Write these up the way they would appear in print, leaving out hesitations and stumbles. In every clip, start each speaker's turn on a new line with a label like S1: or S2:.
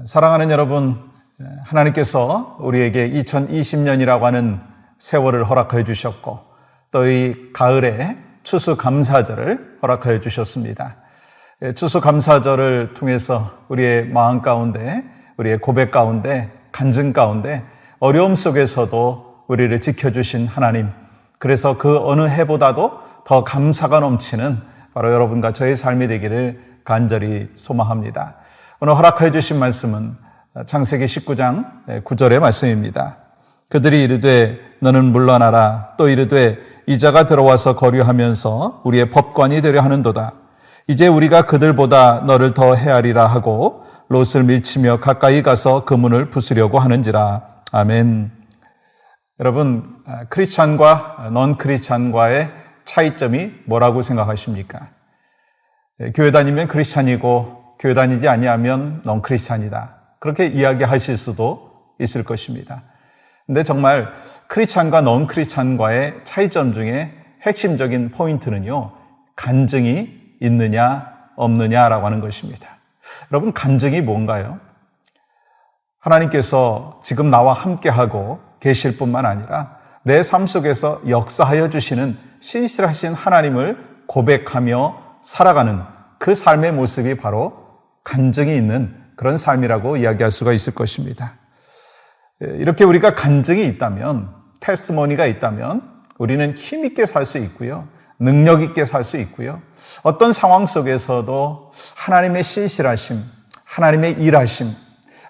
S1: 사랑하는 여러분, 하나님께서 우리에게 2020년이라고 하는 세월을 허락하여 주셨고 또 이 가을에 추수감사절을 허락하여 주셨습니다. 추수감사절을 통해서 우리의 마음 가운데, 우리의 고백 가운데, 간증 가운데 어려움 속에서도 우리를 지켜주신 하나님, 그래서 그 어느 해보다도 더 감사가 넘치는 바로 여러분과 저의 삶이 되기를 간절히 소망합니다. 오늘 허락하여 주신 말씀은 창세기 19장 9절의 말씀입니다. 그들이 이르되 너는 물러나라. 또 이르되 이자가 들어와서 거류하면서 우리의 법관이 되려 하는도다. 이제 우리가 그들보다 너를 더 헤아리라 하고 롯을 밀치며 가까이 가서 그 문을 부수려고 하는지라. 아멘. 여러분, 크리스찬과 넌 크리스찬과의 차이점이 뭐라고 생각하십니까? 교회 다니면 크리스찬이고 교회 다니지 아니하면 넌 크리스찬이다. 그렇게 이야기하실 수도 있을 것입니다. 근데 정말 크리스찬과 넌 크리스찬과의 차이점 중에 핵심적인 포인트는요, 간증이 있느냐 없느냐라고 하는 것입니다. 여러분, 간증이 뭔가요? 하나님께서 지금 나와 함께하고 계실 뿐만 아니라 내 삶 속에서 역사하여 주시는 신실하신 하나님을 고백하며 살아가는 그 삶의 모습이 바로 간증이 있는 그런 삶이라고 이야기할 수가 있을 것입니다. 이렇게 우리가 간증이 있다면, 테스티모니가 있다면 우리는 힘있게 살 수 있고요, 능력 있게 살 수 있고요, 어떤 상황 속에서도 하나님의 신실하심, 하나님의 일하심,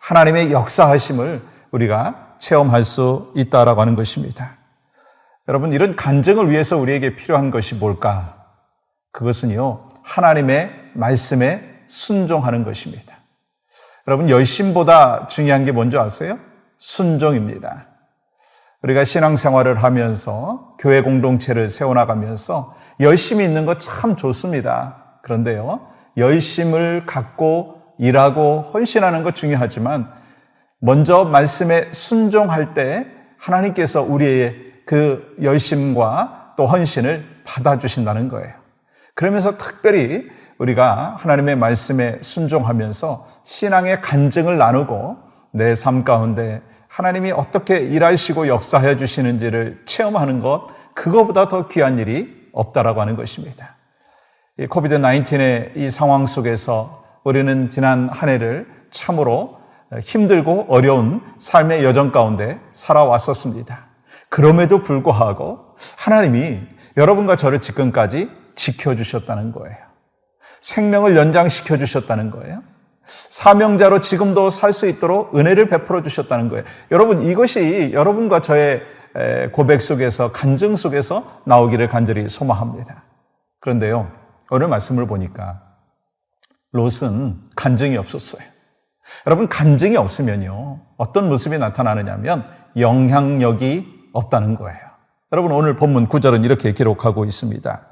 S1: 하나님의 역사하심을 우리가 체험할 수 있다라고 하는 것입니다. 여러분, 이런 간증을 위해서 우리에게 필요한 것이 뭘까? 그것은요, 하나님의 말씀에 순종하는 것입니다. 여러분, 열심보다 중요한 게 뭔지 아세요? 순종입니다. 우리가 신앙생활을 하면서 교회 공동체를 세워나가면서 열심히 있는 거 참 좋습니다. 그런데요, 열심을 갖고 일하고 헌신하는 것 중요하지만 먼저 말씀에 순종할 때 하나님께서 우리의 그 열심과 또 헌신을 받아주신다는 거예요. 그러면서 특별히 우리가 하나님의 말씀에 순종하면서 신앙의 간증을 나누고 내 삶 가운데 하나님이 어떻게 일하시고 역사해 주시는지를 체험하는 것, 그거보다 더 귀한 일이 없다라고 하는 것입니다. 이 코비드-19의 이 상황 속에서 우리는 지난 한 해를 참으로 힘들고 어려운 삶의 여정 가운데 살아왔었습니다. 그럼에도 불구하고 하나님이 여러분과 저를 지금까지 지켜주셨다는 거예요. 생명을 연장시켜 주셨다는 거예요. 사명자로 지금도 살 수 있도록 은혜를 베풀어 주셨다는 거예요. 여러분, 이것이 여러분과 저의 고백 속에서, 간증 속에서 나오기를 간절히 소망합니다. 그런데요, 오늘 말씀을 보니까 롯은 간증이 없었어요. 여러분, 간증이 없으면요, 어떤 모습이 나타나느냐면 영향력이 없다는 거예요. 여러분, 오늘 본문 9절은 이렇게 기록하고 있습니다.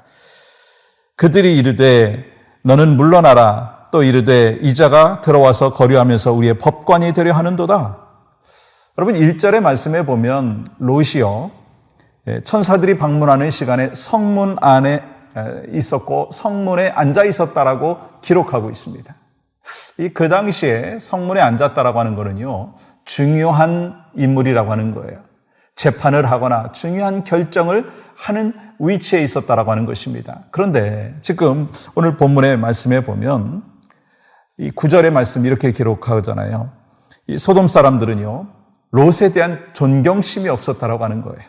S1: 그들이 이르되 너는 물러나라. 또 이르되 이자가 들어와서 거류하면서 우리의 법관이 되려 하는도다. 여러분, 1절의 말씀에 보면 롯이요, 천사들이 방문하는 시간에 성문 안에 있었고 성문에 앉아 있었다라고 기록하고 있습니다. 그 당시에 성문에 앉았다라고 하는 거는요, 중요한 인물이라고 하는 거예요. 재판을 하거나 중요한 결정을 하는 위치에 있었다라고 하는 것입니다. 그런데 지금 오늘 본문의 말씀에 보면 이 9절의 말씀 이렇게 기록하잖아요. 이 소돔 사람들은요, 롯에 대한 존경심이 없었다라고 하는 거예요.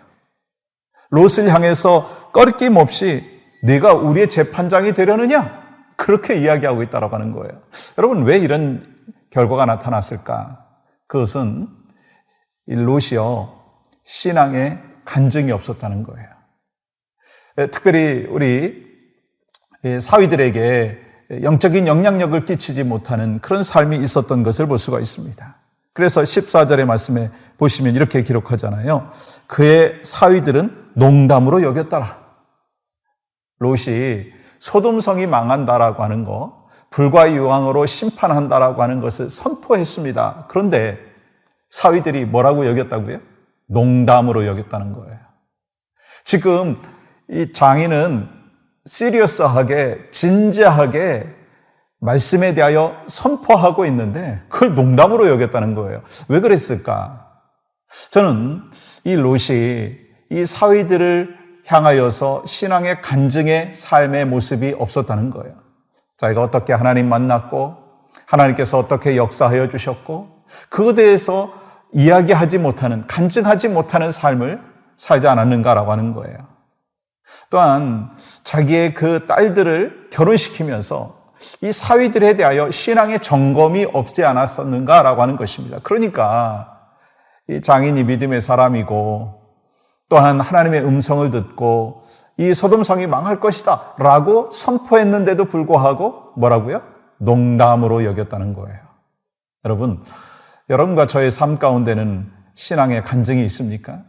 S1: 롯을 향해서 꺼리낌 없이 네가 우리의 재판장이 되려느냐? 그렇게 이야기하고 있다라고 하는 거예요. 여러분, 왜 이런 결과가 나타났을까? 그것은 이 롯이요, 신앙에 간증이 없었다는 거예요. 특별히 우리 사위들에게 영적인 영향력을 끼치지 못하는 그런 삶이 있었던 것을 볼 수가 있습니다. 그래서 14절의 말씀에 보시면 이렇게 기록하잖아요. 그의 사위들은 농담으로 여겼더라. 롯이 소돔성이 망한다라고 하는 거, 불과 유황으로 심판한다라고 하는 것을 선포했습니다. 그런데 사위들이 뭐라고 여겼다고요? 농담으로 여겼다는 거예요. 지금 이 장인은 시리어스하게, 진지하게 말씀에 대하여 선포하고 있는데 그걸 농담으로 여겼다는 거예요. 왜 그랬을까? 저는 이 롯이 이 사위들을 향하여서 신앙의 간증의 삶의 모습이 없었다는 거예요. 자기가 어떻게 하나님 만났고 하나님께서 어떻게 역사하여 주셨고 그것에 대해서 이야기하지 못하는, 간증하지 못하는 삶을 살지 않았는가라고 하는 거예요. 또한 자기의 그 딸들을 결혼시키면서 이 사위들에 대하여 신앙의 점검이 없지 않았었는가라고 하는 것입니다. 그러니까 이 장인이 믿음의 사람이고 또한 하나님의 음성을 듣고 이 소돔성이 망할 것이다 라고 선포했는데도 불구하고 뭐라고요? 농담으로 여겼다는 거예요. 여러분, 여러분과 저의 삶 가운데는 신앙의 간증이 있습니까?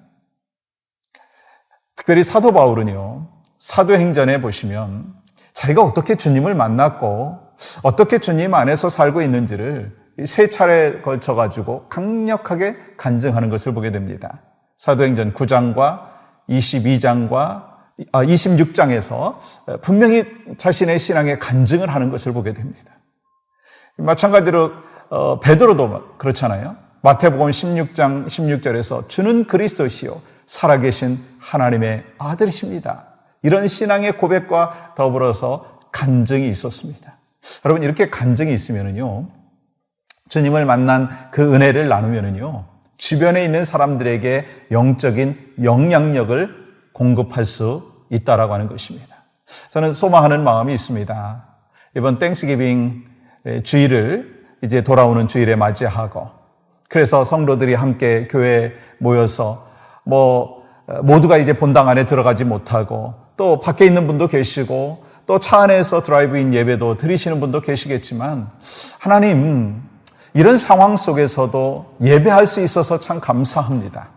S1: 특별히 사도 바울은요, 사도행전에 보시면 자기가 어떻게 주님을 만났고 어떻게 주님 안에서 살고 있는지를 세 차례에 걸쳐가지고 강력하게 간증하는 것을 보게 됩니다. 사도행전 9장과 22장과 26장에서 분명히 자신의 신앙의 간증을 하는 것을 보게 됩니다. 마찬가지로 베드로도 그렇잖아요. 마태복음 16장 16절에서 주는 그리스도시요 살아계신 하나님의 아들이십니다. 이런 신앙의 고백과 더불어서 간증이 있었습니다. 여러분, 이렇게 간증이 있으면은요, 주님을 만난 그 은혜를 나누면은요, 주변에 있는 사람들에게 영적인 영향력을 공급할 수 있다라고 하는 것입니다. 저는 소망하는 마음이 있습니다. 이번 땡스기빙 주일을 이제 돌아오는 주일에 맞이하고, 그래서 성도들이 함께 교회에 모여서 모두가 이제 본당 안에 들어가지 못하고 또 밖에 있는 분도 계시고 또 차 안에서 드라이브인 예배도 드리시는 분도 계시겠지만 하나님, 이런 상황 속에서도 예배할 수 있어서 참 감사합니다.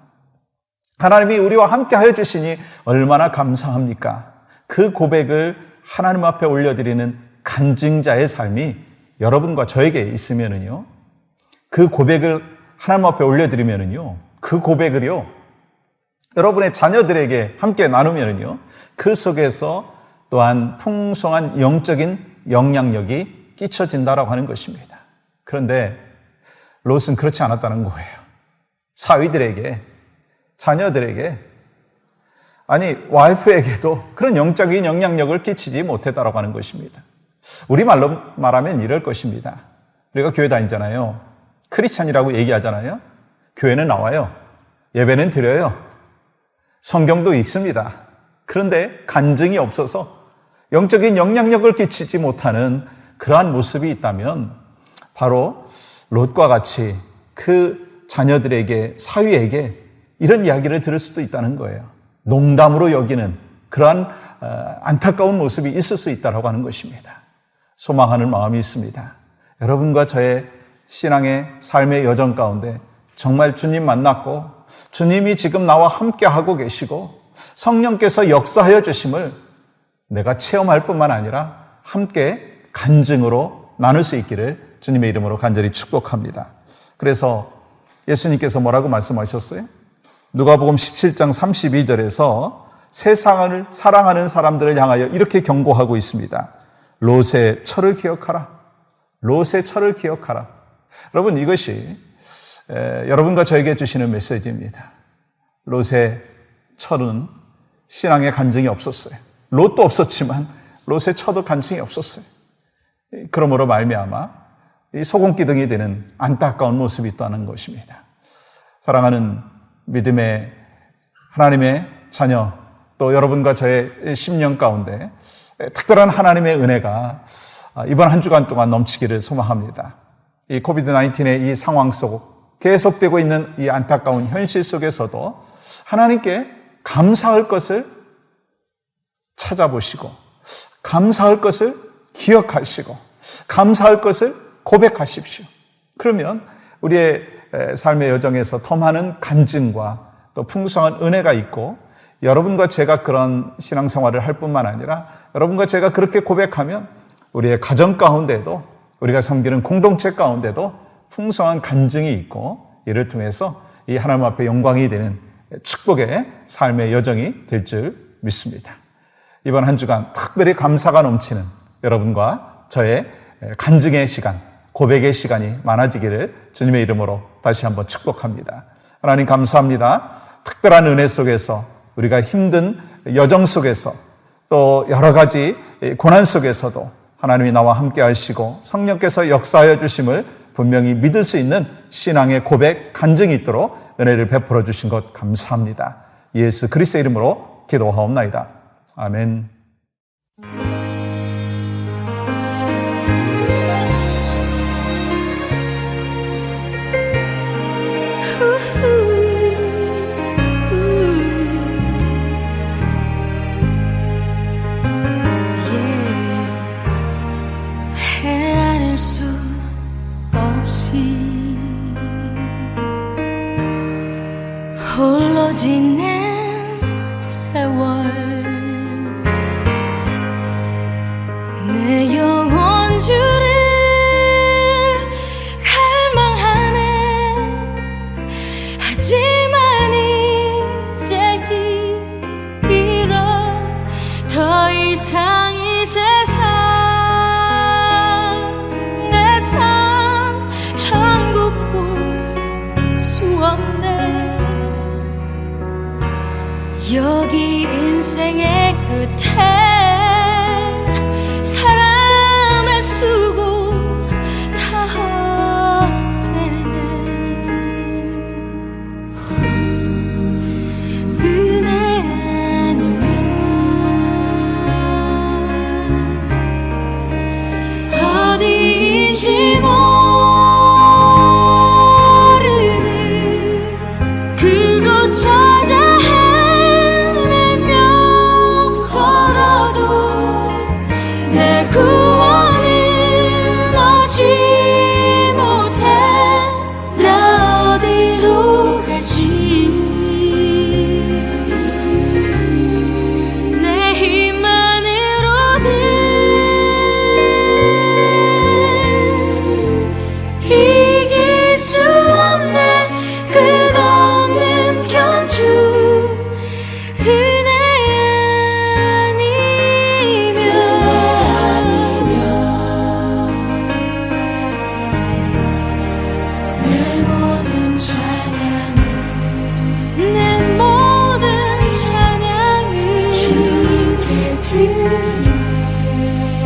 S1: 하나님이 우리와 함께 하여 주시니 얼마나 감사합니까? 그 고백을 하나님 앞에 올려드리는 간증자의 삶이 여러분과 저에게 있으면은요, 그 고백을 하나님 앞에 올려드리면은요, 그 고백을요, 여러분의 자녀들에게 함께 나누면은요, 그 속에서 또한 풍성한 영적인 영향력이 끼쳐진다라고 하는 것입니다. 그런데 롯은 그렇지 않았다는 거예요. 사위들에게, 자녀들에게, 아니 와이프에게도 그런 영적인 영향력을 끼치지 못했다라고 하는 것입니다. 우리말로 말하면 이럴 것입니다. 우리가 교회 다니잖아요. 크리스찬이라고 얘기하잖아요. 교회는 나와요. 예배는 드려요. 성경도 읽습니다. 그런데 간증이 없어서 영적인 영향력을 끼치지 못하는 그러한 모습이 있다면 바로 롯과 같이 그 자녀들에게, 사위에게 이런 이야기를 들을 수도 있다는 거예요. 농담으로 여기는 그러한 안타까운 모습이 있을 수 있다고 하는 것입니다. 소망하는 마음이 있습니다. 여러분과 저의 신앙의 삶의 여정 가운데 정말 주님 만났고 주님이 지금 나와 함께 하고 계시고 성령께서 역사하여 주심을 내가 체험할 뿐만 아니라 함께 간증으로 나눌 수 있기를 주님의 이름으로 간절히 축복합니다. 그래서 예수님께서 뭐라고 말씀하셨어요? 누가복음 17장 32절에서 세상을 사랑하는 사람들을 향하여 이렇게 경고하고 있습니다. 롯의 철을 기억하라. 롯의 철을 기억하라. 여러분, 이것이 여러분과 저에게 주시는 메시지입니다. 롯의 철은 신앙의 간증이 없었어요. 롯도 없었지만 롯의 철도 간증이 없었어요. 그러므로 말미암아 이 소금기둥이 되는 안타까운 모습이 있다는 것입니다. 사랑하는 믿음의 하나님의 자녀, 또 여러분과 저의 심령 가운데 특별한 하나님의 은혜가 이번 한 주간 동안 넘치기를 소망합니다. 이 코비드-19의 이 상황 속 계속되고 있는 이 안타까운 현실 속에서도 하나님께 감사할 것을 찾아보시고 감사할 것을 기억하시고 감사할 것을 고백하십시오. 그러면 우리의 삶의 여정에서 더 많은 간증과 또 풍성한 은혜가 있고 여러분과 제가 그런 신앙생활을 할 뿐만 아니라 여러분과 제가 그렇게 고백하면 우리의 가정 가운데도 우리가 섬기는 공동체 가운데도 풍성한 간증이 있고 이를 통해서 이 하나님 앞에 영광이 되는 축복의 삶의 여정이 될 줄 믿습니다. 이번 한 주간 특별히 감사가 넘치는 여러분과 저의 간증의 시간, 고백의 시간이 많아지기를 주님의 이름으로 다시 한번 축복합니다. 하나님 감사합니다. 특별한 은혜 속에서 우리가 힘든 여정 속에서 또 여러 가지 고난 속에서도 하나님이 나와 함께 하시고 성령께서 역사하여 주심을 분명히 믿을 수 있는 신앙의 고백, 간증이 있도록 은혜를 베풀어 주신 것 감사합니다. 예수 그리스도의 이름으로 기도하옵나이다. 아멘.
S2: 헤아릴 수 없이 홀로 지낸 세월 내 영혼 주를 갈망하네. 하지만 이제 이 잃어 더 이상 이 세상에선 천국 볼 수 없네. 여기 인생의 끝에 사람의 수고 다 헛되네. 은혜 아니면 어디인지 모르는 그곳 찾아 구원은 얻지 못해. 나 어디로 갈지 내 힘만으로는 이길 수 없네. 끝없는 견주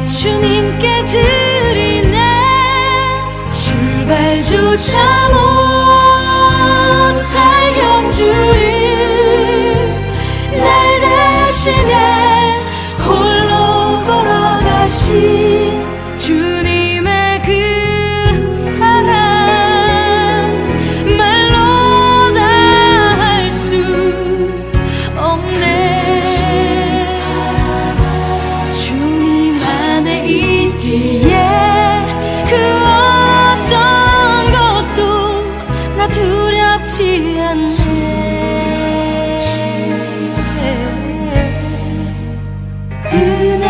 S2: 주님께 드리네. 출발조차 못할 경주를 날 대신해 홀로 걸어가신 주님의 그 사랑 말로 다 할 수 없네. 그 어떤 것도 나 두렵지 않네. 은혜